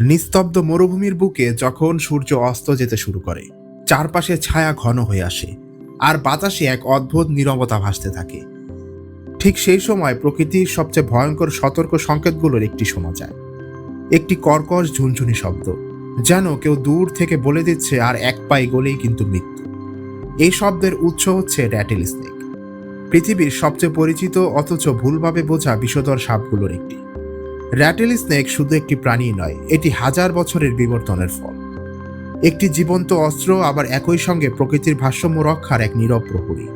নিস্তব্ধ মরুভূমির বুকে যখন সূর্য অস্ত যেতে শুরু করে, চারপাশে ছায়া ঘন হয়ে আসে আর বাতাসে এক অদ্ভুত নীরবতা ভাসতে থাকে। ঠিক সেই সময় প্রকৃতির সবচেয়ে ভয়ঙ্কর সতর্ক সংকেতগুলোর একটি শোনা যায়। একটি কর্কশ ঝুনঝুনি শব্দ, যেন কেউ দূর থেকে বলে দিচ্ছে আর এক পায়ে গলেই কিন্তু মৃত্যু। এই শব্দের উৎস হচ্ছে র্যাটেল স্নেক, পৃথিবীর সবচেয়ে পরিচিত অথচ ভুলভাবে বোঝা বিষধর সাপগুলোর একটি। র্যাটেল স্নেক শুধু একটি প্রাণী নয়, এটি হাজার বছরের বিবর্তনের ফল। একটি জীবন্ত অস্ত্র, আবার একই সঙ্গে প্রকৃতির ভারসাম্য রক্ষার এক নীরব প্রহরী।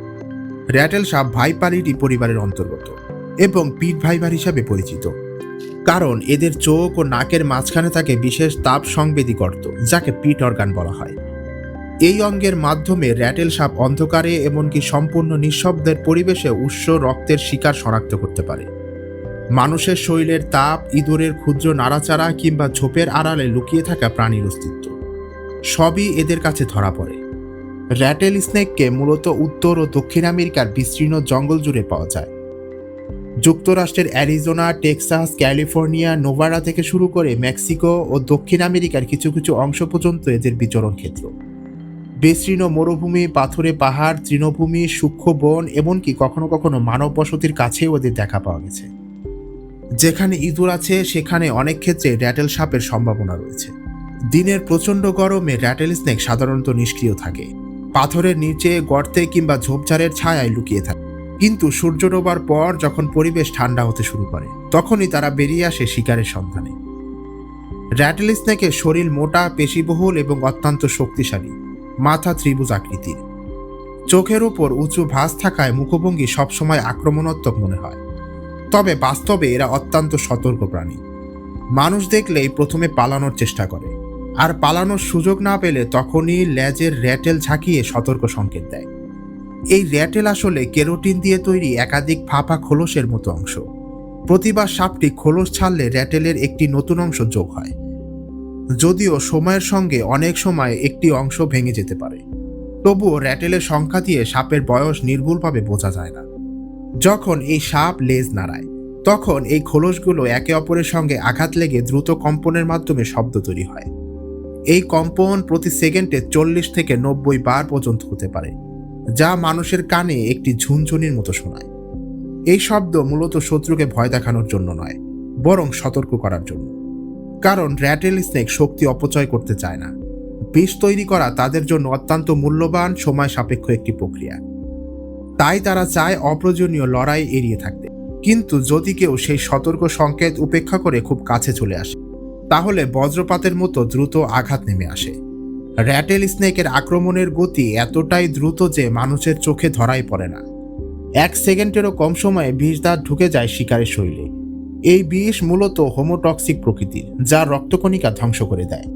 র্যাটেল সাপ ভাইপারিডি পরিবারের অন্তর্গত এবং পিট ভাইপার হিসাবে পরিচিত, কারণ এদের চোখ ও নাকের মাঝখানে থাকে বিশেষ তাপ সংবেদী গর্ত, যাকে পিট অর্গান বলা হয়। এই অঙ্গের মাধ্যমে র্যাটেল সাপ অন্ধকারে, এমনকি সম্পূর্ণ নিঃশব্দের পরিবেশে উৎস রক্তের শিকার শনাক্ত করতে পারে। মানুষের শরীরের তাপ, ইঁদুরের ক্ষুদ্র নাড়াচাড়া কিংবা ঝোপের আড়ালে লুকিয়ে থাকা প্রাণীর অস্তিত্ব, সবই এদের কাছে ধরা পড়ে। র্যাটেল স্নেককে মূলত উত্তর ও দক্ষিণ আমেরিকার বিস্তীর্ণ জঙ্গল জুড়ে পাওয়া যায়। যুক্তরাষ্ট্রের অ্যারিজোনা, টেক্সাস, ক্যালিফোর্নিয়া, নোভাডা থেকে শুরু করে মেক্সিকো ও দক্ষিণ আমেরিকার কিছু কিছু অংশ পর্যন্ত এদের বিচরণ ক্ষেত্র। বিস্তীর্ণ মরুভূমি, পাথুরে পাহাড়, তৃণভূমি, সূক্ষ্ম বন, এমনকি কখনো কখনো মানব বসতির কাছেও ওদের দেখা পাওয়া গেছে। যেখানে ইঁদুর আছে, সেখানে অনেক ক্ষেত্রে র্যাটেল সাপের সম্ভাবনা রয়েছে। দিনের প্রচণ্ড গরমে র্যাটেল স্নেক সাধারণত নিষ্ক্রিয় থাকে, পাথরের নিচে, গর্তে কিংবা ঝোপঝাড়ের ছায়ায় লুকিয়ে থাকে। কিন্তু সূর্য ডোবার পর যখন পরিবেশ ঠান্ডা হতে শুরু করে, তখনই তারা বেরিয়ে আসে শিকারের সন্ধানে। র্যাটেল স্নেকের শরীর মোটা, পেশিবহুল এবং অত্যন্ত শক্তিশালী। মাথা ত্রিভুজ আকৃতির, চোখের উপর উঁচু ভাঁজ থাকায় মুখভঙ্গি সবসময় আক্রমণাত্মক মনে হয়। তবে বাস্তবে এরা অত্যন্ত সতর্ক প্রাণী। মানুষ দেখলেই প্রথমে পালানোর চেষ্টা করে, আর পালানোর সুযোগ না পেলে তখনই লেজের র্যাটেল ঝাঁকিয়ে সতর্ক সংকেত দেয়। এই র্যাটেল আসলে কেরোটিন দিয়ে তৈরি একাধিক ফাঁপা খোলসের মতো অংশ। প্রতিবার সাপটি খোলস ছাড়লে র্যাটেলের একটি নতুন অংশ যোগ হয়, যদিও সময়ের সঙ্গে অনেক সময় একটি অংশ ভেঙে যেতে পারে। তবুও র্যাটেলের সংখ্যা দিয়ে সাপের বয়স নির্ভুলভাবে বোঝা যায় না। যখন এই সাপ লেজ নাড়ায়, তখন এই খোলসগুলো একে অপরের সঙ্গে আঘাত লেগে দ্রুত কম্পনের মাধ্যমে শব্দ তৈরি হয়। এই কম্পন প্রতি সেকেন্ডে 40 থেকে 90 বার পর্যন্ত হতে পারে, যা মানুষের কানে একটি ঝুনঝুনির মতো শোনায়। এই শব্দ মূলত শত্রুকে ভয় দেখানোর জন্য নয়, বরং সতর্ক করার জন্য। কারণ র্যাটেল স্নেক শক্তি অপচয় করতে চায় না। বিষ তৈরি করা তাদের জন্য অত্যন্ত মূল্যবান, সময় সাপেক্ষ একটি প্রক্রিয়া। তাই তারা চায় অপ্রয়োজনীয় লড়াই এড়িয়ে থাকতে। কিন্তু যদি কেউ সেই সতর্ক সংকেত উপেক্ষা করে খুব কাছে চলে আসে, তাহলে বজ্রপাতের মতো দ্রুত আঘাত নেমে আসে। র্যাটেল স্নেকের আক্রমণের গতি এতটাই দ্রুত যে মানুষের চোখে ধরাই পড়ে না। 1 সেকেন্ডেরও কম সময়ে বিষ দাঁত ঢুকে যায় শিকারের শরীরে। এই বিষ মূলত হোমোটক্সিক প্রকৃতির, যা রক্তকণিকা ধ্বংস করে দেয়,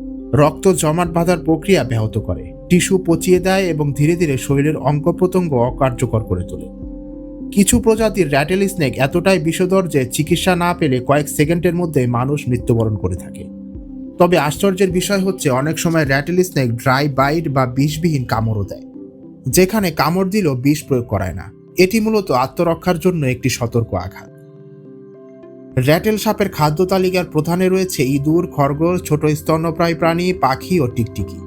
রক্ত জমাট বাঁধার প্রক্রিয়া ব্যাহত করে, টিস্যু পচিয়ে দেয় এবং ধীরে ধীরে শরীরের অঙ্গ প্রত্যঙ্গ অকার্যকর করে তোলে। কিছু প্রজাতির র্যাটেল স্নেক এতটাই বিষধর যে চিকিৎসা না পেলে কয়েক সেকেন্ডের মধ্যে মানুষ মৃত্যুবরণ করে থাকে। তবে আশ্চর্যের বিষয় হচ্ছে, অনেক সময় র্যাটেল স্নেক ড্রাই বাইট বা বিষবিহীন কামড়ও দেয়, যেখানে কামড় দিলেও বিষ প্রয়োগ করায় না। এটি মূলত আত্মরক্ষার জন্য একটি সতর্ক আঘাত। র্যাটেল সাপের খাদ্য তালিকার প্রধানে রয়েছে ইঁদুর, খরগোশ, ছোট স্তন্যপ্রায়ী প্রাণী, পাখি ও টিকটিকি।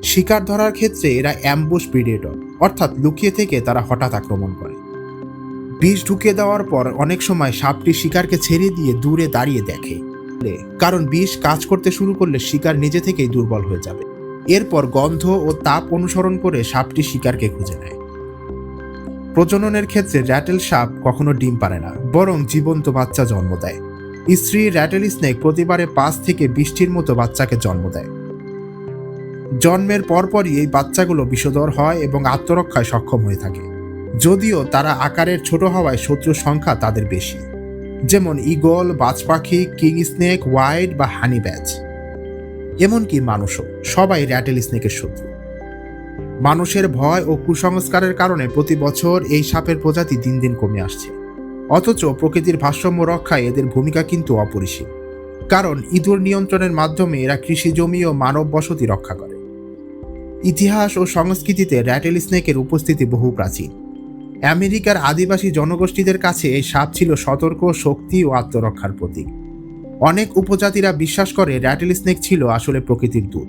শিকার ধরার ক্ষেত্রে এরা অ্যাম্বুশ প্রিডেটর, অর্থাৎ লুকিয়ে থেকে তারা হঠাৎ আক্রমণ করে। বিষ ঢুকিয়ে দেওয়ার পর অনেক সময় সাপটি শিকারকে ছেড়ে দিয়ে দূরে দাঁড়িয়ে দেখে, কারণ বিষ কাজ করতে শুরু করলে শিকার নিজে থেকেই দুর্বল হয়ে যাবে। এরপর গন্ধ ও তাপ অনুসরণ করে সাপটি শিকারকে খুঁজে নেয়। প্রজননের ক্ষেত্রে র্যাটেল সাপ কখনো ডিম পারে না, বরং জীবন্ত বাচ্চা জন্ম দেয়। স্ত্রী র্যাটেল স্নেক প্রতিবারে 5 থেকে 20টির মতো বাচ্চাকে জন্ম দেয়। জন্মের পরপরই এই বাচ্চাগুলো বিষধর হয় এবং আত্মরক্ষায় সক্ষম হয়ে থাকে, যদিও তারা আকারের ছোট হওয়ায় শত্রুর সংখ্যা তাদের বেশি, যেমন ঈগল, বাজ পাখি, কিং স্নেক, হোয়াইট বা হানি ব্যাজ। এমনকি মানুষও, সবাই র্যাটেল স্নেকের শত্রু। মানুষের ভয় ও কুসংস্কারের কারণে প্রতি বছর এই সাপের প্রজাতি দিন দিন কমে আসছে। অথচ প্রকৃতির ভারসাম্য রক্ষায় এদের ভূমিকা কিন্তু অপরিসীম, কারণ ইঁদুর নিয়ন্ত্রণের মাধ্যমে এরা কৃষি জমি ও মানব বসতি রক্ষা করে। ইতিহাস ও সংস্কৃতিতে র্যাটেল স্নেকের উপস্থিতি বহু প্রাচীন। আমেরিকার আদিবাসী জনগোষ্ঠীদের কাছে এই সাপ ছিল সতর্ক, শক্তি ও আত্মরক্ষার প্রতীক। অনেক উপজাতিরা বিশ্বাস করে র্যাটেল স্নেক ছিল আসলে প্রকৃতির দূত।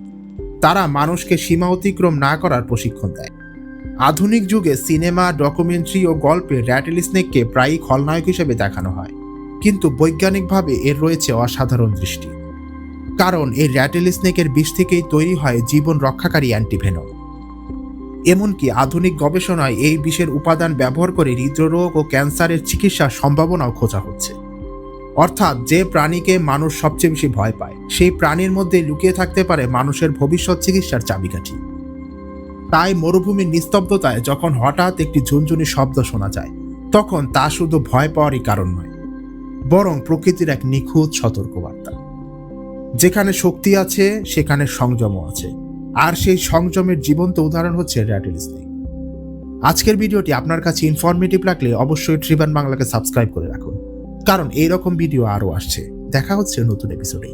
তারা মানুষকে সীমা অতিক্রম না করার প্রশিক্ষণ দেয়। আধুনিক যুগে সিনেমা, ডকুমেন্টারি ও গল্পে র্যাটেল স্নেককে প্রায়ই খলনায়ক হিসেবে দেখানো হয়, কিন্তু বৈজ্ঞানিকভাবে এর রয়েছে অসাধারণ দৃষ্টি। কারণ এই র্যাটেল স্নেকের বিষ থেকেই তৈরি হয় জীবন রক্ষাকারী অ্যান্টিভেনম। এমনকি আধুনিক গবেষণায় এই বিষের উপাদান ব্যবহার করে হৃদরোগ ও ক্যান্সারের চিকিৎসার সম্ভাবনাও খোঁজা হচ্ছে। অর্থাৎ যে প্রাণীকে মানুষ সবচেয়ে বেশি ভয় পায়, সেই প্রাণীর মধ্যে লুকিয়ে থাকতে পারে মানুষের ভবিষ্যৎ চিকিৎসার চাবিকাঠি। তাই মরুভূমির নিস্তব্ধতায় যখন হঠাৎ একটি ঝুনঝুনি শব্দ শোনা যায়, তখন তা শুধু ভয় পাওয়ারই কারণ নয়, বরং প্রকৃতির এক নিখুঁত সতর্কবার্তা। যেখানে শক্তি আছে সেখানে সংযমও আছে, আর সেই সংযমের জীবন্ত উদাহরণ হচ্ছে র্যাটেল স্নেক। আজকের ভিডিওটি আপনার কাছে ইনফরমেটিভ লাগলে অবশ্যই ট্রিবান বাংলাকে সাবস্ক্রাইব করে রাখুন, কারণ এইরকম ভিডিও আরও আসছে। দেখা হচ্ছে নতুন এপিসোডে।